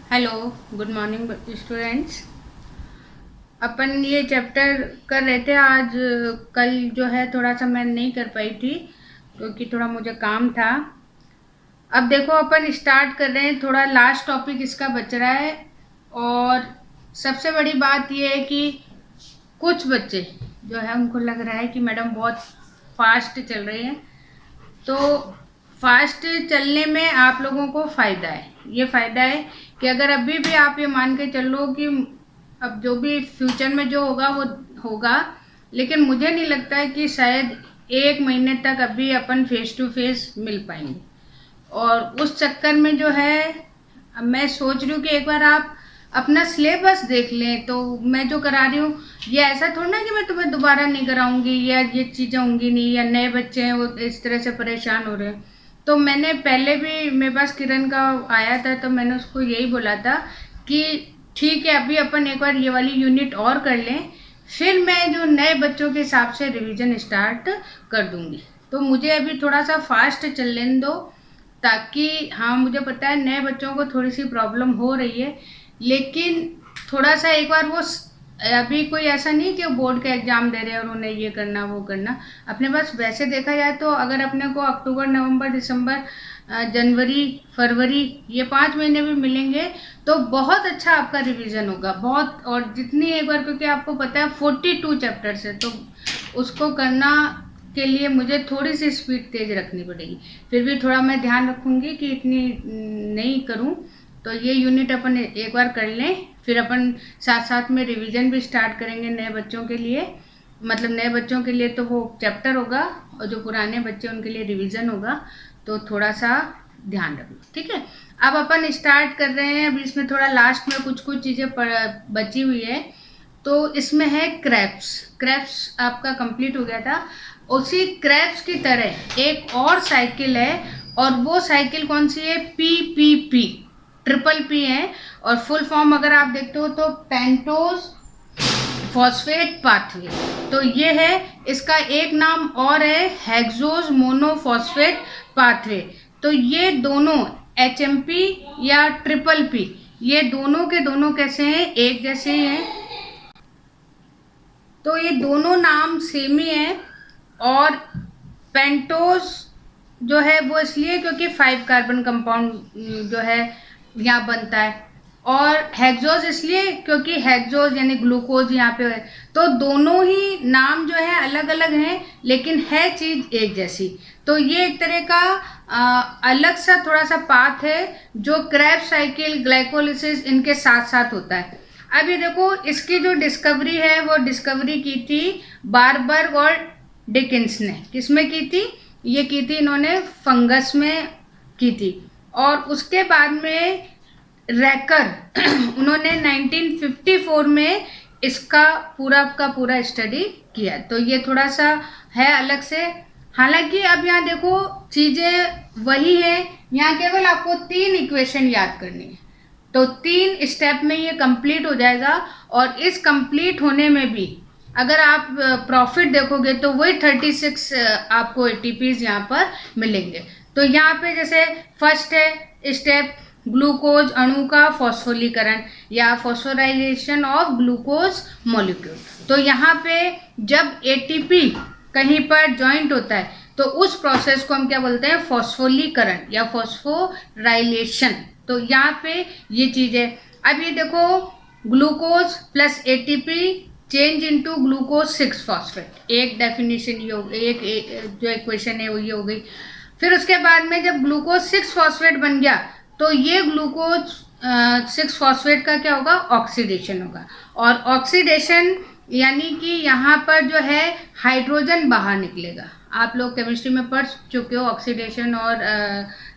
Hello, good morning students. अपन ये chapter कर रहे थे आज। कल जो है थोड़ा सा मैं नहीं कर पाई थी क्योंकि थोड़ा मुझे काम था। अब देखो अपन स्टार्ट कर रहे हैं, थोड़ा लास्ट टॉपिक इसका बच रहा है। और सबसे बड़ी बात ये है कि कुछ बच्चे जो है उनको लग रहा है कि मैडम बहुत फास्ट चल रही है। तो फास्ट चलने में आप लोगों को फ़ायदा है। ये फ़ायदा है कि अगर अभी भी आप ये मान के चल लो कि अब जो भी फ्यूचर में जो होगा वो होगा, लेकिन मुझे नहीं लगता है कि शायद 1 महीने तक अभी अपन फेस टू फेस मिल पाएंगे। और उस चक्कर में जो है अब मैं सोच रही हूँ कि एक बार आप अपना सिलेबस देख लें। तो मैं जो करा रही हूँ ये ऐसा थोड़ा ना कि मैं तुम्हें दोबारा नहीं कराऊंगी या ये चीज़ें होंगी नहीं, या नए बच्चे हैं वो इस तरह से परेशान हो रहे हैं। तो मैंने पहले भी मेरे पास किरण का आया था तो मैंने उसको यही बोला था कि ठीक है अभी अपन एक बार ये वाली यूनिट और कर लें, फिर मैं जो नए बच्चों के हिसाब से रिवीजन स्टार्ट कर दूंगी। तो मुझे अभी थोड़ा सा फास्ट चल लेने दो, ताकि हाँ मुझे पता है नए बच्चों को थोड़ी सी प्रॉब्लम हो रही है, लेकिन थोड़ा सा एक बार वो अभी कोई ऐसा नहीं कि बोर्ड का एग्जाम दे रहे हैं और उन्हें ये करना वो करना। अपने पास वैसे देखा जाए तो अगर अपने को अक्टूबर नवंबर दिसंबर जनवरी फरवरी ये 5 महीने भी मिलेंगे तो बहुत अच्छा आपका रिवीजन होगा बहुत। और जितनी एक बार, क्योंकि आपको पता है 42 चैप्टर्स है तो उसको करना के लिए मुझे थोड़ी सी स्पीड तेज रखनी पड़ेगी। फिर भी थोड़ा मैं ध्यान रखूंगी कि इतनी नहीं करूं। तो ये यूनिट अपन एक बार कर लें, फिर अपन साथ साथ में रिवीजन भी स्टार्ट करेंगे नए बच्चों के लिए। मतलब नए बच्चों के लिए तो वो चैप्टर होगा और जो पुराने बच्चे उनके लिए रिवीजन होगा। तो थोड़ा सा ध्यान रखना, ठीक है। अब अपन स्टार्ट कर रहे हैं। अभी इसमें थोड़ा लास्ट में कुछ कुछ चीज़ें बची हुई है। तो इसमें है क्रैप्स। क्रैप्स आपका कंप्लीट हो गया था। उसी क्रैप्स की तरह एक और साइकिल है, और वो साइकिल कौन सी है? PPP, ट्रिपल पी है। और फुल फॉर्म अगर आप देखते हो तो पेंटोज फॉस्फेट पाथवे। तो ये है, इसका एक नाम और है हेक्सोज मोनोफॉस्फेट पाथवे। तो ये दोनों HMP या ट्रिपल पी, ये दोनों के दोनों कैसे हैं? एक जैसे ही हैं। तो ये दोनों नाम सेम ही है। और पेंटोज जो है वो इसलिए क्योंकि 5 कार्बन कंपाउंड जो है यहाँ बनता है। और हेक्सोज इसलिए क्योंकि हेक्सोज यानी ग्लूकोज यहाँ पे है। तो दोनों ही नाम जो है अलग अलग हैं, लेकिन है चीज एक जैसी। तो ये एक तरह का अलग सा थोड़ा सा पाथ है जो क्रैब्स साइकिल ग्लाइकोलिसिस इनके साथ साथ होता है। अब ये देखो, इसकी जो डिस्कवरी है वो डिस्कवरी की थी बारबर्ग और डिकिंस ने। किसमें की थी? ये की थी इन्होंने फंगस में की थी। और उसके बाद में रैकर उन्होंने 1954 में इसका पूरा का पूरा स्टडी किया। तो ये थोड़ा सा है अलग से। हालांकि अब यहाँ देखो चीजें वही है, यहाँ केवल आपको 3 इक्वेशन याद करनी है। तो 3 स्टेप में ये कंप्लीट हो जाएगा। और इस कंप्लीट होने में भी अगर आप प्रॉफिट देखोगे तो वही 36 आपको ATPs यहाँ पर मिलेंगे। तो यहाँ पे जैसे फर्स्ट है स्टेप ग्लूकोज अणु का फॉस्फोलीकरण या फॉस्फोराइलेशन ऑफ ग्लूकोज मॉलिक्यूल। तो यहाँ पे जब ATP कहीं पर ज्वाइंट होता है तो उस प्रोसेस को हम क्या बोलते हैं? फॉस्फोलीकरण या फॉस्फोराइलेशन। तो यहाँ पे ये चीज है। अब ये देखो, glucose plus ATP change into glucose 6 phosphate. एक डेफिनेशन ये हो गई, एक जो इक्वेशन है वो ये हो गई। फिर उसके बाद में जब ग्लूकोज 6 फॉस्फेट बन गया तो ये ग्लूकोज 6 फॉस्फेट का क्या होगा? ऑक्सीडेशन होगा। और ऑक्सीडेशन यानी कि यहाँ पर जो है हाइड्रोजन बाहर निकलेगा। आप लोग केमिस्ट्री में पढ़ चुके हो ऑक्सीडेशन और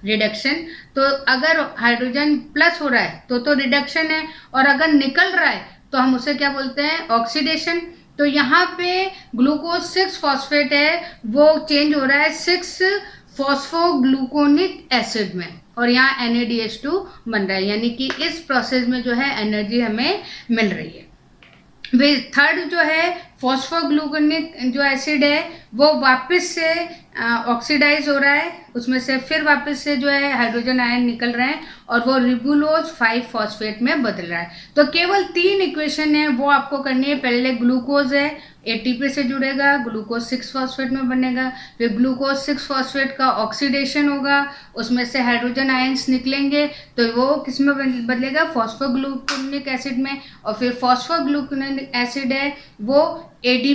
रिडक्शन। तो अगर हाइड्रोजन प्लस हो रहा है तो रिडक्शन है, और अगर निकल रहा है तो हम उसे क्या बोलते हैं? ऑक्सीडेशन। तो यहाँ पे ग्लूकोज 6 फॉस्फेट है वो चेंज हो रहा है 6 फॉस्फोग्लूकोनिक एसिड में, और यहाँ NADH2 बन रहा है। यानी कि इस प्रोसेस में जो है एनर्जी हमें मिल रही है। थर्ड जो है फॉस्फोग्लूकोनिक जो एसिड है वो वापस से ऑक्सीडाइज हो रहा है, उसमें से फिर वापस से जो है हाइड्रोजन आयन निकल रहे हैं और वो रिबुलोज 5 फॉस्फेट में बदल रहा है। तो केवल 3 इक्वेशन है वो आपको करनी है। पहले ग्लूकोज है, एटीपी से जुड़ेगा, ग्लूकोज 6 फॉस्फेट में बनेगा, फिर ग्लूकोज 6 फॉस्फेट का ऑक्सीडेशन होगा, उसमें से हाइड्रोजन आयंस निकलेंगे तो वो किस में बदलेगा, फॉस्फोग्लूकोनिक एसिड में। और फिर फॉस्फोग्लूकोनिक एसिड है वो एडी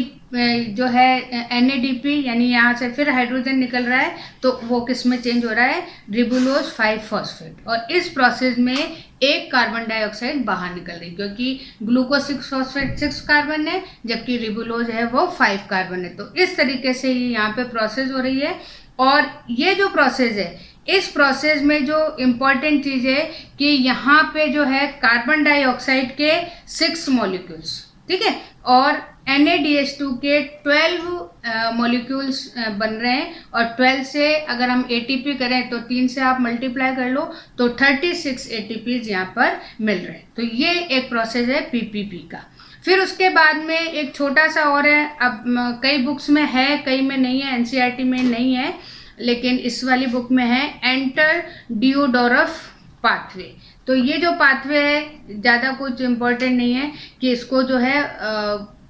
जो है NADP, यानी यहाँ से फिर हाइड्रोजन निकल रहा है तो वो किस में चेंज हो रहा है, रिबुलोज 5 फॉस्फेट। और इस प्रोसेस में एक कार्बन डाइऑक्साइड बाहर निकल रही, क्योंकि ग्लूकोज 6 फॉस्फेट 6 कार्बन है जबकि रिबुलोज है वो 5 कार्बन है। तो इस तरीके से ये यहाँ पे प्रोसेस हो रही है। और ये जो प्रोसेस है, इस प्रोसेस में जो इम्पॉर्टेंट चीज़ है कि यहाँ पे जो है कार्बन डाइऑक्साइड के 6 मॉलिक्यूल्स, ठीक है, और NaDH2 के 12 मॉलिक्यूल्स बन रहे हैं। और 12 से अगर हम ATP करें तो 3 से आप मल्टीप्लाई कर लो तो 36 ATPs यहाँ पर मिल रहे हैं। तो ये एक प्रोसेस है PPP का। फिर उसके बाद में एक छोटा सा और है, अब कई बुक्स में है कई में नहीं है, NCERT में नहीं है, लेकिन इस वाली बुक में है, एंटर डिओडोरफ पाथवे। तो ये जो पाथवे है ज़्यादा कुछ इम्पोर्टेंट नहीं है कि इसको जो है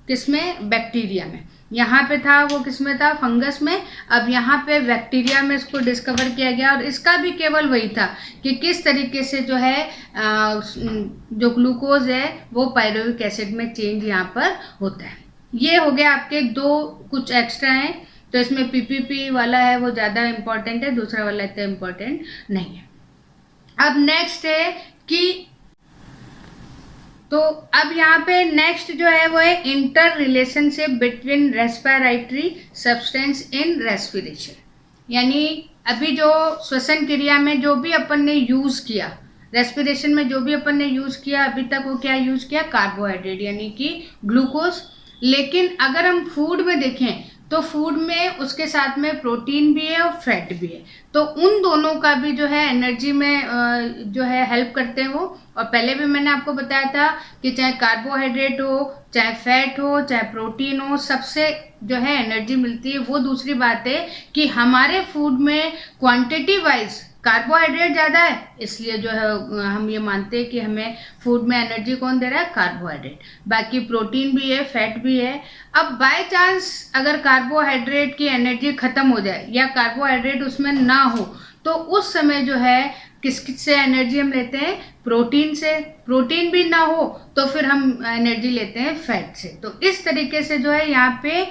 किसमें, बैक्टीरिया में, यहाँ पे था वो किसमें था, फंगस में, अब यहाँ पे बैक्टीरिया में इसको डिस्कवर किया गया। और इसका भी केवल वही था कि किस तरीके से जो है जो ग्लूकोज है वो पायरुविक एसिड में चेंज यहाँ पर होता है। ये हो गया आपके दो, कुछ एक्स्ट्रा हैं तो इसमें PPP वाला है वो ज़्यादा इम्पोर्टेंट है, दूसरा वाला इतना इम्पोर्टेंट नहीं है। अब नेक्स्ट है कि, तो अब यहाँ पे नेक्स्ट जो है वो है inter relationship between respiratory substance in respiration. यानी अभी जो श्वसन क्रिया में जो भी अपन ने यूज़ किया, रेस्पिरेशन में जो भी अपन ने यूज़ किया अभी तक, वो क्या यूज़ किया, कार्बोहाइड्रेट यानी कि ग्लूकोज। लेकिन अगर हम फूड में देखें तो फूड में उसके साथ में प्रोटीन भी है और फैट भी है, तो उन दोनों का भी जो है एनर्जी में जो है हेल्प करते हैं वो। और पहले भी मैंने आपको बताया था कि चाहे कार्बोहाइड्रेट हो, चाहे फैट हो, चाहे प्रोटीन हो, सबसे जो है एनर्जी मिलती है। वो दूसरी बात है कि हमारे फूड में क्वांटिटी वाइज कार्बोहाइड्रेट ज़्यादा है, इसलिए जो है हम ये मानते हैं कि हमें फूड में एनर्जी कौन दे रहा है, कार्बोहाइड्रेट। बाकी प्रोटीन भी है, फैट भी है। अब बाय चांस अगर कार्बोहाइड्रेट की एनर्जी खत्म हो जाए या कार्बोहाइड्रेट उसमें ना हो तो उस समय जो है किस से एनर्जी हम लेते हैं, प्रोटीन से। प्रोटीन भी ना हो तो फिर हम एनर्जी लेते हैं फैट से। तो इस तरीके से जो है यहाँ पे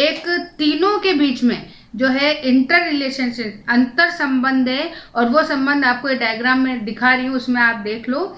एक तीनों के बीच में जो है इंटर रिलेशनशिप, अंतर संबंध है। और वो संबंध आपको ये डायग्राम में दिखा रही हूँ, उसमें आप देख लो।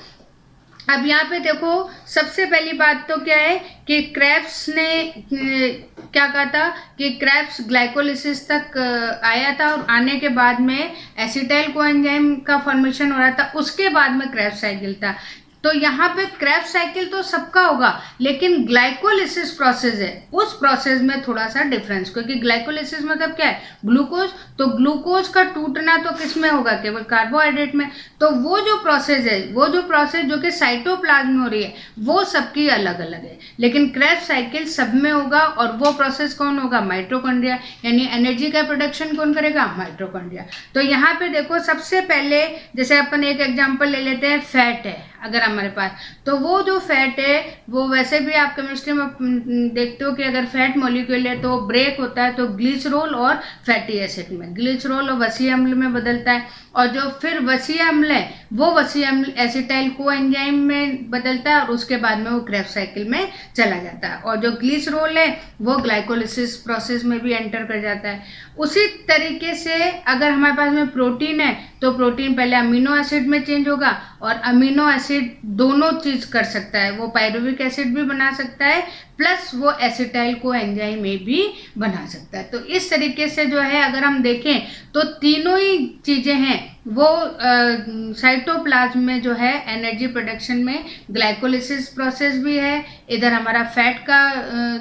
अब यहाँ पे देखो, सबसे पहली बात तो क्या है कि क्रेब्स ने क्या कहा था कि क्रेब्स ग्लाइकोलिसिस तक आया था और आने के बाद में एसिटाइल कोएंजाइम का फॉर्मेशन हो रहा था, उसके बाद में क्रेब्स साइकिल था। तो यहाँ पे क्रेब्स साइकिल तो सबका होगा, लेकिन ग्लाइकोलिसिस प्रोसेस है उस प्रोसेस में थोड़ा सा डिफरेंस, क्योंकि ग्लाइकोलिसिस मतलब क्या है, ग्लूकोज। तो ग्लूकोज का टूटना तो किस में होगा, केवल कार्बोहाइड्रेट में। तो वो जो प्रोसेस है, वो जो प्रोसेस जो कि साइटोप्लाज्म में हो रही है, वो सबकी अलग अलग है, लेकिन क्रेब्स साइकिल सब में होगा। और वो प्रोसेस कौन होगा, माइटोकॉन्ड्रिया, यानी एनर्जी का प्रोडक्शन कौन करेगा, माइटोकॉन्ड्रिया। तो यहाँ पे देखो, सबसे पहले जैसे अपन एक एग्जाम्पल ले लेते हैं, फैट है अगर हमारे पास, तो वो जो फैट है वो वैसे भी आप केमिस्ट्री में देखते हो कि अगर फैट मॉलिक्यूल है तो ब्रेक होता है तो ग्लिसरॉल और फैटी एसिड में, ग्लिसरॉल और वसीय अम्ल में बदलता है। और जो फिर वसीय अम्ल है वो वसीय अम्ल एसिटाइल कोएंजाइम में बदलता है और उसके बाद में वो क्रेब्स साइकिल में चला जाता है। और जो ग्लिसरॉल है वो ग्लाइकोलिसिस प्रोसेस में भी एंटर कर जाता है। उसी तरीके से अगर हमारे पास में प्रोटीन है तो प्रोटीन पहले अमीनो एसिड में चेंज होगा, और अमीनो एसिड दोनों चीज कर सकता है, वो पायरुविक एसिड भी बना सकता है प्लस वो एसिटाइल कोएंजाइम में भी बना सकता है। तो इस तरीके से जो है अगर हम देखें तो तीनों ही चीजें हैं वो साइटोप्लाज्म में जो है एनर्जी प्रोडक्शन में ग्लाइकोलिसिस प्रोसेस भी है, इधर हमारा फैट का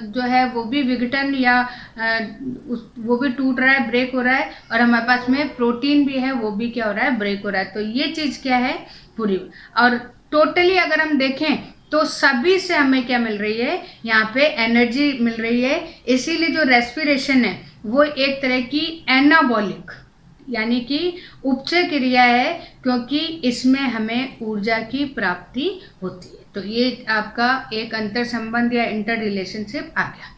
जो है वो भी विघटन या वो भी टूट रहा है, ब्रेक हो रहा है, और हमारे पास में प्रोटीन भी है वो भी क्या हो रहा है, ब्रेक हो रहा है। तो ये चीज़ क्या है पूरी। और टोटली अगर हम देखें तो सभी से हमें क्या मिल रही है, यहाँ पे एनर्जी मिल रही है। इसीलिए जो रेस्पिरेशन है वो एक तरह की एनाबॉलिक यानी कि उपचय क्रिया है, क्योंकि इसमें हमें ऊर्जा की प्राप्ति होती है। तो ये आपका एक अंतर संबंध या इंटर रिलेशनशिप आ गया।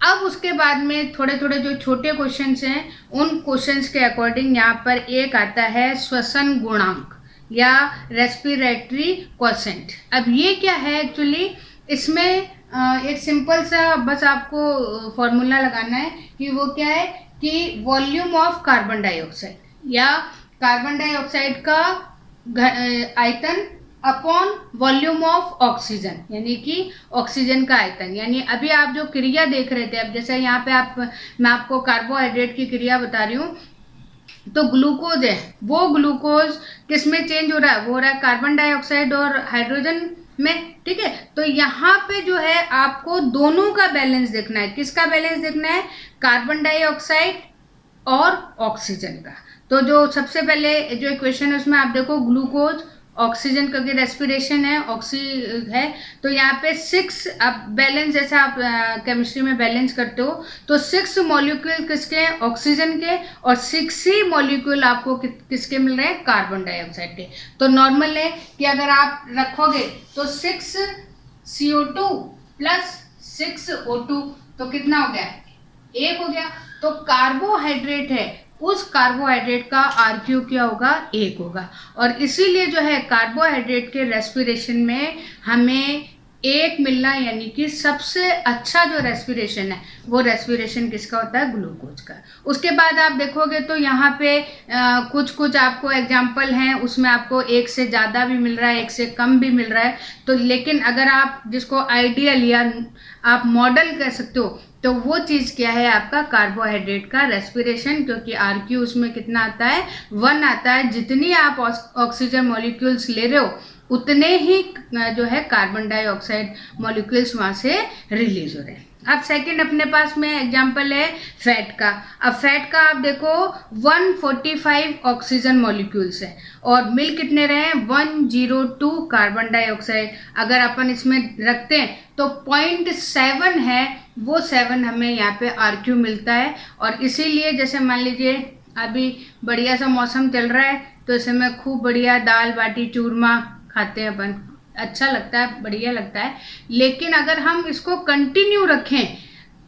अब उसके बाद में थोड़े थोड़े जो छोटे क्वेश्चंस हैं, उन क्वेश्चंस के अकॉर्डिंग यहाँ पर एक आता है श्वसन गुणांक या रेस्पिरेटरी क्वोशेंट। अब ये क्या है एक्चुअली, इसमें एक सिंपल सा बस आपको फॉर्मूला लगाना है कि वो क्या है कि वॉल्यूम ऑफ कार्बन डाइऑक्साइड या कार्बन डाइऑक्साइड का आयतन अपॉन वॉल्यूम ऑफ ऑक्सीजन, यानी कि ऑक्सीजन का आयतन। यानी अभी आप जो क्रिया देख रहे थे, अब जैसे यहाँ पे मैं आपको कार्बोहाइड्रेट की क्रिया बता रही हूँ, तो ग्लूकोज है, वो ग्लूकोज किस में चेंज हो रहा है, वो हो रहा है कार्बन डाइऑक्साइड और हाइड्रोजन में, ठीक है। तो यहाँ पे जो है आपको दोनों का बैलेंस देखना है। किसका बैलेंस देखना है, कार्बन डाइऑक्साइड और ऑक्सीजन का। तो जो सबसे पहले जो इक्वेशन है उसमें आप देखो ग्लूकोज ऑक्सीजन का रेस्पिरेशन है, ऑक्सी है, तो यहाँ पे 6 आप बैलेंस, जैसा आप केमिस्ट्री में बैलेंस करते हो, तो 6 मॉलिक्यूल किसके हैं, ऑक्सीजन के, और 6 ही मॉलिक्यूल आपको किसके मिल रहे हैं, कार्बन डाइऑक्साइड के। तो नॉर्मल है कि अगर आप रखोगे तो 6 CO2 प्लस 6 O2, तो कितना हो गया, 1 हो गया। तो कार्बोहाइड्रेट है, उस कार्बोहाइड्रेट का आरक्यू क्या होगा, 1 होगा। और इसीलिए जो है कार्बोहाइड्रेट के रेस्पिरेशन में हमें 1 मिलना, यानी कि सबसे अच्छा जो रेस्पिरेशन है वो रेस्पिरेशन किसका होता है, ग्लूकोज का। उसके बाद आप देखोगे तो यहाँ पे कुछ आपको एग्जाम्पल हैं, उसमें आपको 1 से ज़्यादा भी मिल रहा है, 1 से कम भी मिल रहा है। तो लेकिन अगर आप जिसको आइडियल या आप मॉडल कह सकते हो, तो वो चीज़ क्या है, आपका कार्बोहाइड्रेट का रेस्पिरेशन, क्योंकि आरक्यू उसमें कितना आता है, 1 आता है। जितनी आप ऑक्सीजन मॉलिक्यूल्स ले रहे हो उतने ही जो है कार्बन डाइऑक्साइड मॉलिक्यूल्स वहाँ से रिलीज हो रहे हैं। अब सेकंड अपने पास में एग्जांपल है फैट का। अब फैट का आप देखो 145 ऑक्सीजन मॉलिक्यूल्स है और मिल कितने रहे हैं, 102 कार्बन डाइऑक्साइड। अगर अपन इसमें रखते हैं तो 0.7 है, वो 7 हमें यहाँ पे आरक्यू मिलता है। और इसीलिए जैसे मान लीजिए अभी बढ़िया सा मौसम चल रहा है, तो इस समय खूब बढ़िया दाल बाटी चूरमा खाते हैं अपन, अच्छा लगता है, बढ़िया लगता है। लेकिन अगर हम इसको कंटिन्यू रखें,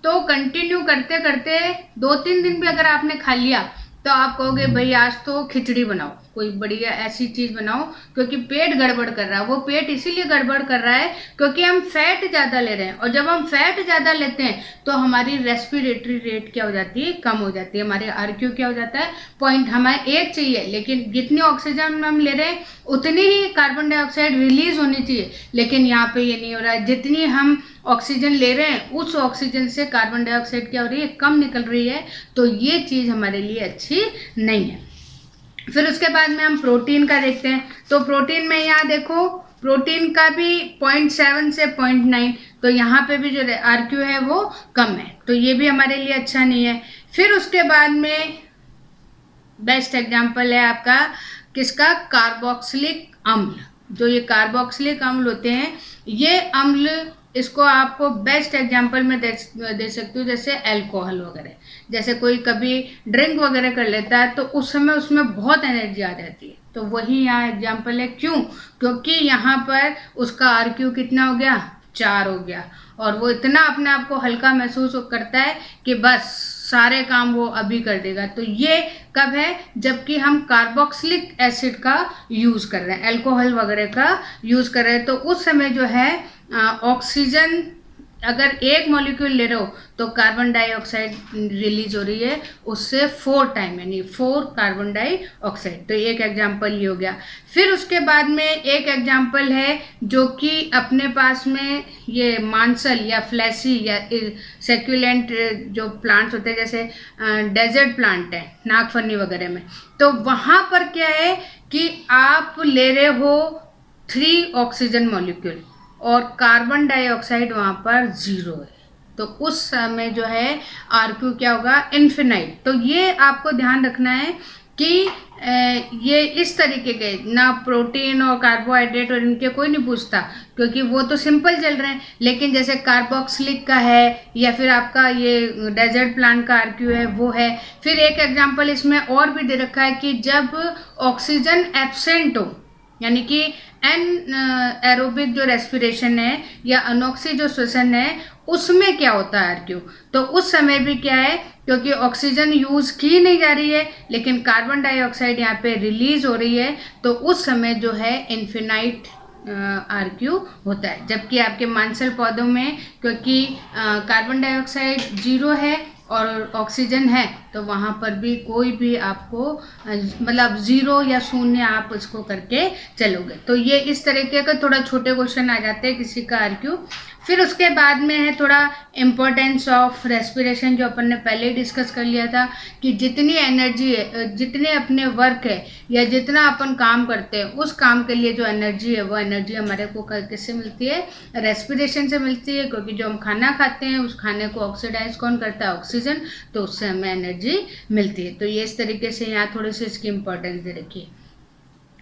तो कंटिन्यू करते करते 2-3 दिन भी अगर आपने खा लिया, तो आप कहोगे भाई आज तो खिचड़ी बनाओ, कोई बढ़िया ऐसी चीज़ बनाओ, क्योंकि पेट गड़बड़ कर रहा है। वो पेट इसीलिए गड़बड़ कर रहा है क्योंकि हम फैट ज़्यादा ले रहे हैं, और जब हम फैट ज़्यादा लेते हैं तो हमारी रेस्पिरेटरी रेट क्या हो जाती है, कम हो जाती है। हमारे आरक्यू क्या हो जाता है, पॉइंट हमें 1 चाहिए, लेकिन जितनी ऑक्सीजन हम ले रहे हैं उतनी ही कार्बन डाइऑक्साइड रिलीज होनी चाहिए, लेकिन यहाँ पे ये नहीं हो रहा है। जितनी हम ऑक्सीजन ले रहे हैं उस ऑक्सीजन से कार्बन डाइऑक्साइड क्या हो रही है, कम निकल रही है। तो ये चीज़ हमारे लिए अच्छी नहीं है। फिर उसके बाद में हम प्रोटीन का देखते हैं। तो प्रोटीन में यहाँ देखो, प्रोटीन का भी 0.7 से 0.9, तो यहाँ पे भी जो आरक्यू है वो कम है, तो ये भी हमारे लिए अच्छा नहीं है। फिर उसके बाद में बेस्ट एग्जाम्पल है आपका किसका, कार्बोक्सिलिक अम्ल। जो ये कार्बोक्सिलिक अम्ल होते हैं, ये अम्ल, इसको आपको बेस्ट एग्जांपल में दे सकती हूँ, जैसे अल्कोहल वगैरह। जैसे कोई कभी ड्रिंक वगैरह कर लेता है तो उस समय उसमें बहुत एनर्जी आ जाती है, तो वही यहाँ एग्जांपल है। क्यों, क्योंकि यहाँ पर उसका आरक्यू कितना हो गया, 4 हो गया, और वो इतना अपने आप को हल्का महसूस करता है कि बस सारे काम वो अभी कर देगा। तो ये कब है, जबकि हम कार्बोक्सिलिक एसिड का यूज़ कर रहे हैं, अल्कोहल वगैरह का यूज़ कर रहे हैं, तो उस समय जो है ऑक्सीजन अगर 1 मॉलिक्यूल ले रहे हो तो कार्बन डाइऑक्साइड रिलीज हो रही है उससे 4 टाइम, यानी 4 कार्बन डाइऑक्साइड। तो एक एग्जांपल ये हो गया। फिर उसके बाद में एक एग्जांपल है जो कि अपने पास में ये मांसल या फ्लैसी या सेक्युलेंट जो प्लांट्स होते हैं, जैसे डेजर्ट प्लांट है नागफनी वगैरह में, तो वहाँ पर क्या है कि आप ले रहे हो 3 ऑक्सीजन मॉलिक्यूल और कार्बन डाइऑक्साइड वहाँ पर 0 है, तो उस समय जो है आरक्यू क्या होगा, इन्फिनाइट। तो ये आपको ध्यान रखना है कि ये इस तरीके के, ना प्रोटीन और कार्बोहाइड्रेट और इनके कोई नहीं पूछता, क्योंकि वो तो सिंपल चल रहे हैं। लेकिन जैसे कार्बोक्सिलिक का है या फिर आपका ये डेजर्ट प्लांट का आरक्यू है वो है। फिर एक एग्जांपल इसमें और भी दे रखा है कि जब ऑक्सीजन एब्सेंट हो, यानी कि एन एरोबिक जो रेस्पिरेशन है या अनोक्सी जो श्वसन है, उसमें क्या होता है आरक्यू। तो उस समय भी क्या है, क्योंकि ऑक्सीजन यूज की नहीं जा रही है लेकिन कार्बन डाइऑक्साइड यहाँ पे रिलीज हो रही है, तो उस समय जो है इन्फिनाइट आरक्यू होता है। जबकि आपके मांसल पौधों में क्योंकि कार्बन डाइऑक्साइड जीरो है और ऑक्सीजन है, तो वहाँ पर भी कोई भी आपको मतलब जीरो या शून्य आप उसको करके चलोगे। तो ये इस तरीके का थोड़ा छोटे क्वेश्चन आ जाते हैं किसी का आरक्यू। फिर उसके बाद में है थोड़ा इम्पोर्टेंस ऑफ रेस्पिरेशन, जो अपन ने पहले ही डिस्कस कर लिया था कि जितनी एनर्जी है, जितने अपने वर्क है या जितना अपन काम करते हैं उस काम के लिए जो एनर्जी है वो एनर्जी हमारे को किससे मिलती है, रेस्पिरेशन से मिलती है। क्योंकि जो हम खाना खाते हैं उस खाने को ऑक्सीडाइज कौन करता है, ऑक्सीजन, तो उससे हमें एनर्जी मिलती है। तो ये इस तरीके से यहाँ थोड़ी सी इसकी इंपॉर्टेंस दे रखी है।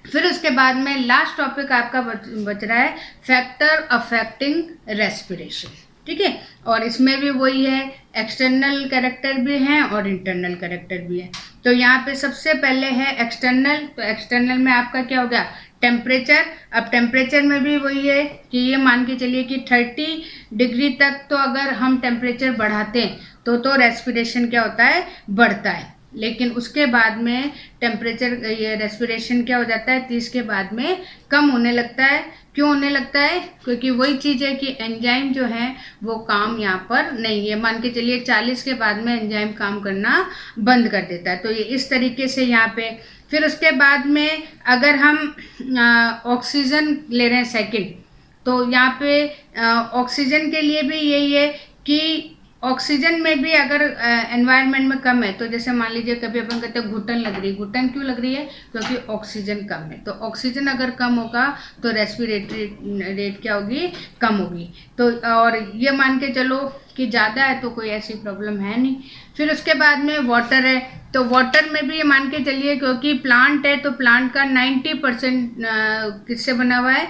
फिर उसके बाद में लास्ट टॉपिक आपका बच रहा है फैक्टर अफेक्टिंग रेस्पिरेशन, ठीक है। और इसमें भी वही है, एक्सटर्नल कैरेक्टर भी हैं और इंटरनल कैरेक्टर भी है। तो यहाँ पे सबसे पहले है एक्सटर्नल। तो एक्सटर्नल में आपका क्या हो गया, टेम्परेचर। अब टेम्परेचर में भी वही है कि ये मान के चलिए कि 30 डिग्री तक तो अगर हम टेम्परेचर बढ़ाते हैं तो रेस्पिरेशन क्या होता है, बढ़ता है। लेकिन उसके बाद में टेम्परेचर, ये रेस्पिरेशन क्या हो जाता है 30 के बाद में कम होने लगता है। क्यों होने लगता है, क्योंकि वही चीज़ है कि एंजाइम जो है वो काम यहाँ पर नहीं है। मान के चलिए 40 के बाद में एंजाइम काम करना बंद कर देता है। तो ये इस तरीके से यहाँ पे। फिर उसके बाद में अगर हम ऑक्सीजन ले रहे हैं सेकेंड, तो यहाँ पे ऑक्सीजन के लिए भी यही है कि ऑक्सीजन में भी अगर एनवायरनमेंट में कम है, तो जैसे मान लीजिए कभी अपन कहते हैं घुटन लग रही है। घुटन क्यों लग रही है, क्योंकि ऑक्सीजन कम है। तो ऑक्सीजन अगर कम होगा तो रेस्पिरेटरी रेट क्या होगी, कम होगी। तो और ये मान के चलो कि ज़्यादा है तो कोई ऐसी प्रॉब्लम है नहीं। फिर उसके बाद में वाटर है, तो वाटर में भी ये मान के चलिए क्योंकि प्लांट है तो प्लांट का 90% किससे बना हुआ है,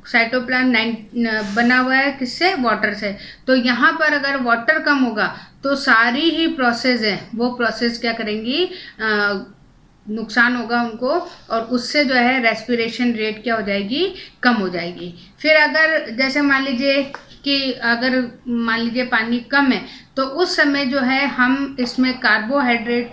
साइटोप्लाज्म बना हुआ है किससे, वाटर से। तो यहाँ पर अगर वाटर कम होगा तो सारी ही प्रोसेस है वो प्रोसेस क्या करेंगी, नुकसान होगा उनको, और उससे जो है रेस्पिरेशन रेट क्या हो जाएगी, कम हो जाएगी। फिर अगर जैसे मान लीजिए कि अगर मान लीजिए पानी कम है तो उस समय जो है हम इसमें कार्बोहाइड्रेट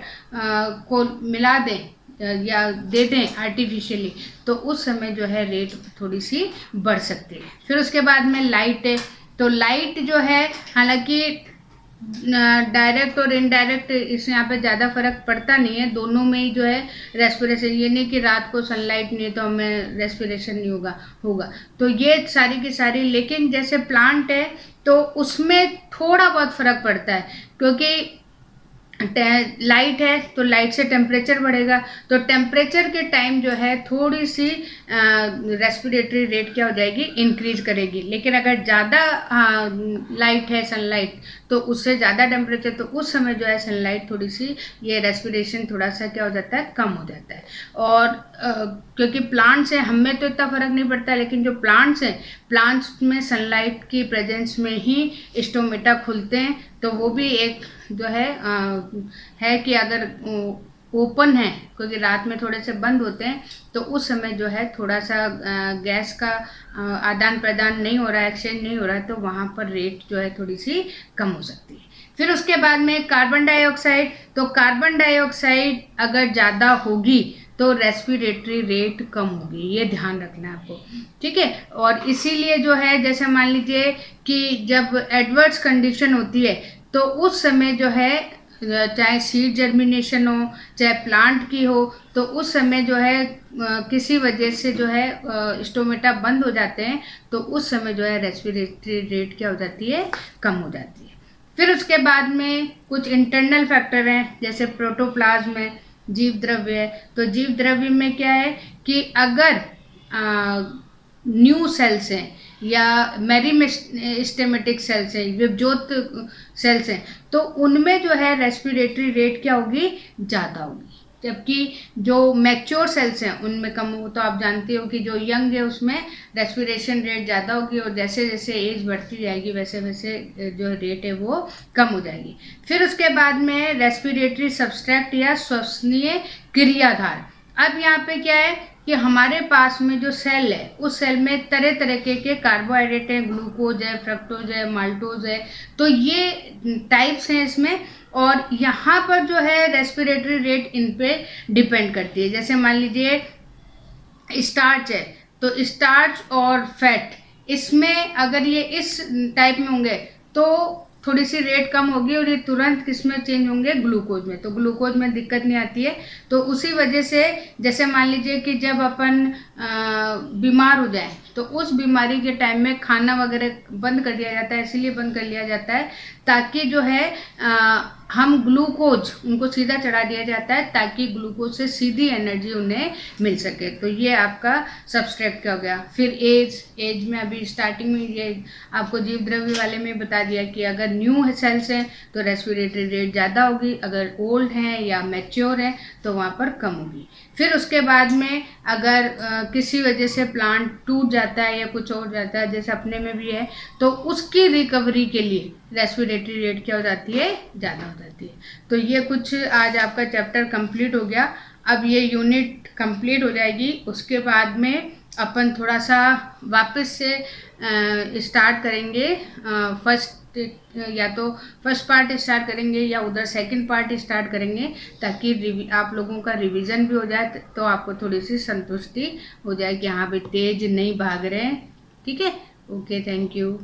को मिला दें या दे दें आर्टिफिशियली, तो उस समय जो है रेट थोड़ी सी बढ़ सकती है। फिर उसके बाद में लाइट है, तो लाइट जो है हालांकि डायरेक्ट और इनडायरेक्ट इस यहाँ पे ज़्यादा फर्क पड़ता नहीं है, दोनों में ही जो है रेस्पिरेशन, ये नहीं कि रात को सनलाइट नहीं है तो हमें रेस्पिरेशन नहीं होगा। तो ये सारी की सारी, लेकिन जैसे प्लांट है तो उसमें थोड़ा बहुत फर्क पड़ता है, क्योंकि लाइट है तो लाइट से टेम्परेचर बढ़ेगा, तो टेम्परेचर के टाइम जो है थोड़ी सी रेस्पिरेटरी रेट क्या हो जाएगी, इंक्रीज करेगी। लेकिन अगर ज़्यादा लाइट है, सनलाइट, तो उससे ज़्यादा टेम्परेचर, तो उस समय जो है सनलाइट थोड़ी सी ये रेस्पिरेशन थोड़ा सा क्या हो जाता है, कम हो जाता है। और क्योंकि प्लांट्स है, हमें तो इतना फर्क नहीं पड़ता, लेकिन जो प्लांट्स हैं, प्लांट्स में सनलाइट की प्रेजेंस में ही स्टोमेटा खुलते हैं। तो वो भी एक जो है कि अगर ओपन है, क्योंकि रात में थोड़े से बंद होते हैं, तो उस समय जो है थोड़ा सा गैस का आदान प्रदान नहीं हो रहा है, एक्सचेंज नहीं हो रहा है, तो वहाँ पर रेट जो है थोड़ी सी कम हो सकती है। फिर उसके बाद में कार्बन डाइऑक्साइड, तो कार्बन डाइऑक्साइड अगर ज़्यादा होगी तो रेस्पिरेटरी रेट कम होगी, ये ध्यान रखना है आपको, ठीक है। और इसीलिए जो है जैसे मान लीजिए कि जब एडवर्स कंडीशन होती है तो उस समय जो है चाहे सीड जर्मिनेशन हो चाहे प्लांट की हो, तो उस समय जो है किसी वजह से जो है स्टोमेटा बंद हो जाते हैं, तो उस समय जो है रेस्पिरेटरी रेट क्या हो जाती है, कम हो जाती है। फिर उसके बाद में कुछ इंटरनल फैक्टर हैं, जैसे प्रोटोप्लाज्म है, जीव द्रव्य है। तो जीव द्रव्य में क्या है कि अगर न्यू सेल्स हैं या मेरिस्टेमेटिक सेल्स हैं, विभज्योत सेल्स हैं, तो उनमें जो है रेस्पिरेटरी रेट क्या होगी, ज़्यादा होगी, जबकि जो मैच्योर सेल्स हैं उनमें कम हो। तो आप जानते हो कि जो यंग है उसमें रेस्पिरेशन रेट ज़्यादा होगी, और जैसे जैसे एज बढ़ती जाएगी वैसे वैसे जो रेट है वो कम हो जाएगी। फिर उसके बाद में रेस्पिरेटरी सब्सट्रैक्ट या श्वसनीय क्रियाधार। अब यहाँ पे क्या है कि हमारे पास में जो सेल है उस सेल में तरह तरह के कार्बोहाइड्रेट है, ग्लूकोज है, फ्रक्टोज है, माल्टोज है। तो ये टाइप्स हैं इसमें, और यहाँ पर जो है रेस्पिरेटरी रेट इन पे डिपेंड करती है। जैसे मान लीजिए स्टार्च है, तो स्टार्च और फैट, इसमें अगर ये इस टाइप में होंगे तो थोड़ी सी रेट कम होगी, और ये तुरंत किसमें चेंज होंगे, ग्लूकोज में। तो ग्लूकोज में दिक्कत नहीं आती है। तो उसी वजह से जैसे मान लीजिए कि जब अपन बीमार हो जाए तो उस बीमारी के टाइम में खाना वगैरह बंद कर दिया जाता है। इसीलिए बंद कर लिया जाता है ताकि जो है हम ग्लूकोज उनको सीधा चढ़ा दिया जाता है, ताकि ग्लूकोज से सीधी एनर्जी उन्हें मिल सके। तो ये आपका सब्सट्रैक्ट का हो गया। फिर एज में अभी स्टार्टिंग में ये आपको जीव द्रव्य वाले में बता दिया कि अगर न्यू सेल्स हैं तो रेस्पिरेटरी रेट ज़्यादा होगी, अगर ओल्ड हैं या मैच्योर हैं तो वहाँ पर कम होगी। फिर उसके बाद में अगर किसी वजह से प्लांट टूट जाता है या कुछ और जाता है, जैसे अपने में भी है, तो उसकी रिकवरी के लिए रेस्पिरेटरी रेट क्या हो जाती है, ज़्यादा हो जाती है। तो ये कुछ आज आपका चैप्टर कंप्लीट हो गया। अब ये यूनिट कंप्लीट हो जाएगी, उसके बाद में अपन थोड़ा सा वापस से स्टार्ट करेंगे। फर्स्ट या तो फर्स्ट पार्ट स्टार्ट करेंगे या उधर सेकंड पार्ट स्टार्ट करेंगे, ताकि आप लोगों का रिवीजन भी हो जाए, तो आपको थोड़ी सी संतुष्टि हो जाए कि हाँ भाई तेज नहीं भाग रहे हैं। ठीक है, ओके, थैंक यू।